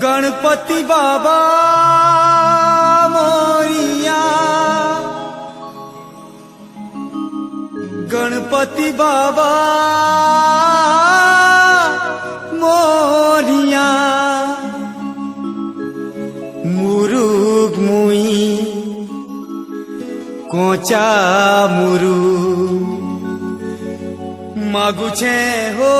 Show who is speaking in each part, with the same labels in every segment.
Speaker 1: गणपति बाबा मोरिया, गणपति बाबा मोरिया। मुरुग मुई कोचा मुरु मागुछे हो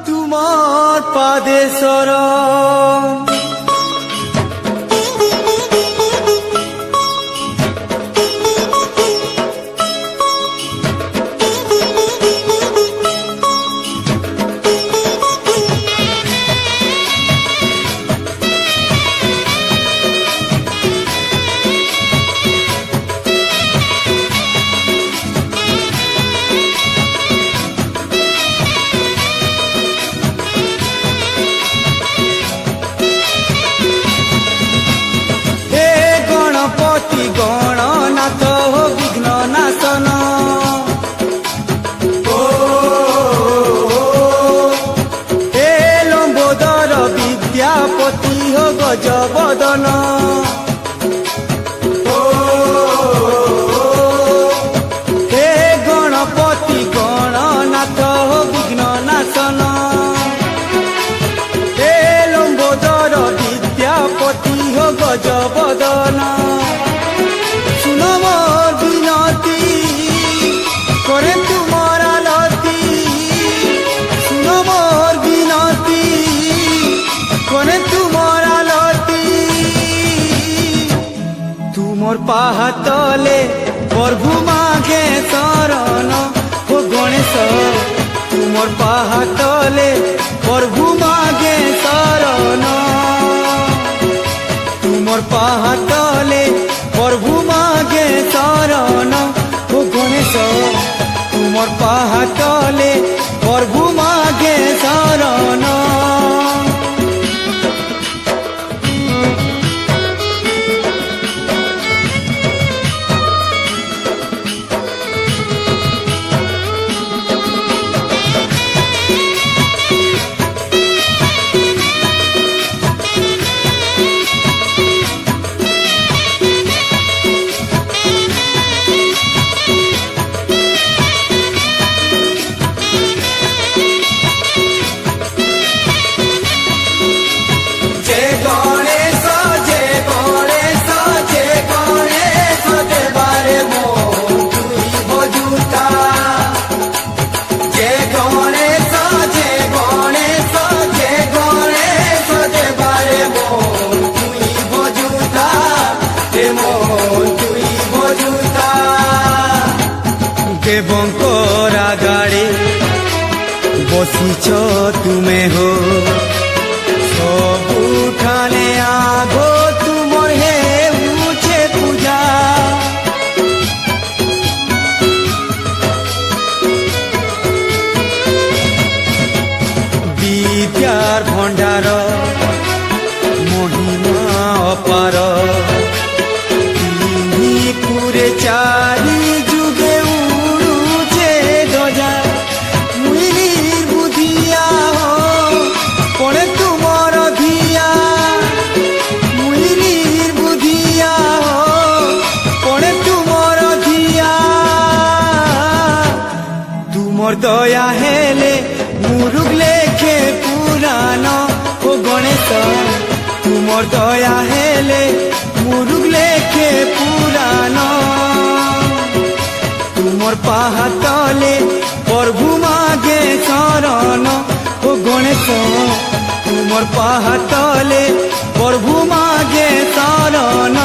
Speaker 1: तुमार पादे शरण। गणनाथ हो विघ्न नाशन, हे लंबोदर विद्यापति हो गजबदन, हे गणपति गणनाथ हो विघ्न नाशन, हे लंबोदर विद्यापति हो गजबदन। करे तुमार आलती, सुनो मोर बिनती, करे तुमार आलती। तुमर पाहातले प्रभु मागे शरण हो गणेश, तुमर पाहातले प्रभु मागे शरण, तुमर पाहातले प्रभु मागे शरण हो गणेश, तुमर पाहातले प्रभु मागे शरण। देवंकर आगाड़े बसीच तुमे हो, सबुठाने आगो तुमर हे उछे पूजा। विद्यार भंडार महिमा अपार, पूरे चारी जुगे उड़ुचे ध्वजा। मुइलीर बुधिया हो पड़े तुमर धिया, मुइलीर बुधिया हो पड़े तुमर धिया। तुमर दया हेले मुरुग लेखे पुराण हो गणेश, तुमर दया हेले मुरुग लेखे पुराण। तुमर पाहातले प्रभु मागे शरण हो गणेश, तुमर पाहातले प्रभु मागे शरण।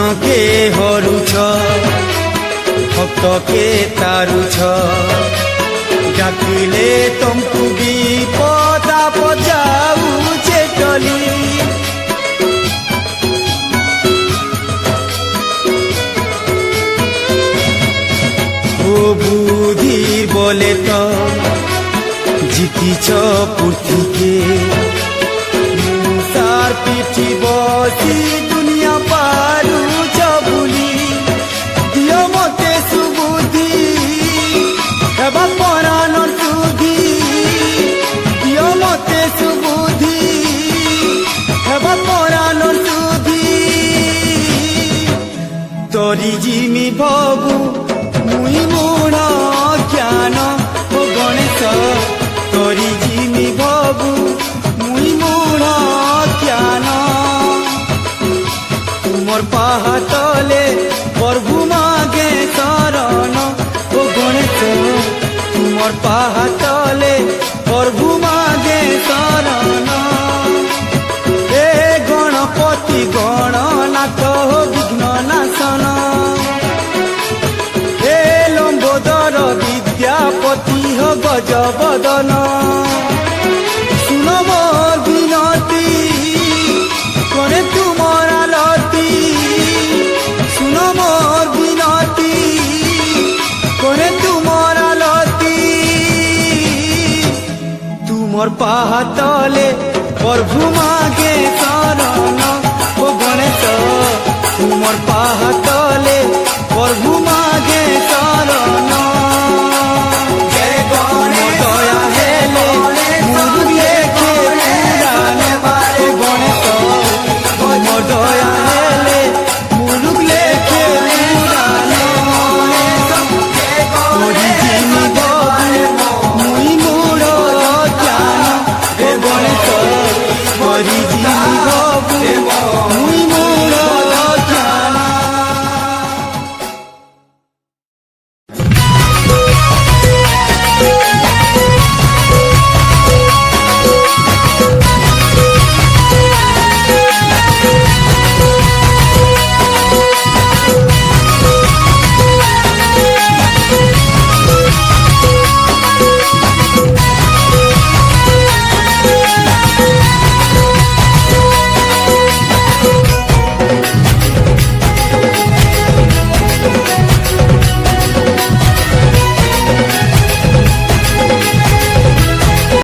Speaker 1: কৃষ্ণকে হরুছ ভক্তকে তারুছ ডাকিলে তমকু বিপদ আপদ যাউছে টলি ও বুদ্ধির বলে তো জিতিছ পৃথিকে তার পিঠি বসি দুনিয়া পারুছ বুলি দিও মতে সুবুদ্ধি এবা পরাণর সুধি দিও মতে সুবুদ্ধি এবা পরাণর সুধি তরি জিমি ভবু মুই মূঢ় জ্ঞান ও গণেশ তরি জিমি ভবু মুই মূঢ় জ্ঞান তুমর পাহাতলে প্রভু মাগে শরণ ও গণেশ তুমর পাহাতলে প্রভু মাগে শরণ হে গণপতি গণনাথ বিঘ্ন নাশন হে লম্বোদর বিদ্যাপতি হো গজবদন শুন মোর বিনতি করে তুমর আলতি শুন মোর বিনতি করে তুমর আলতি তুমর পাহাতলে প্রভু মাগে শরণ ও গণেশ তুমর পাহাতলে প্রভু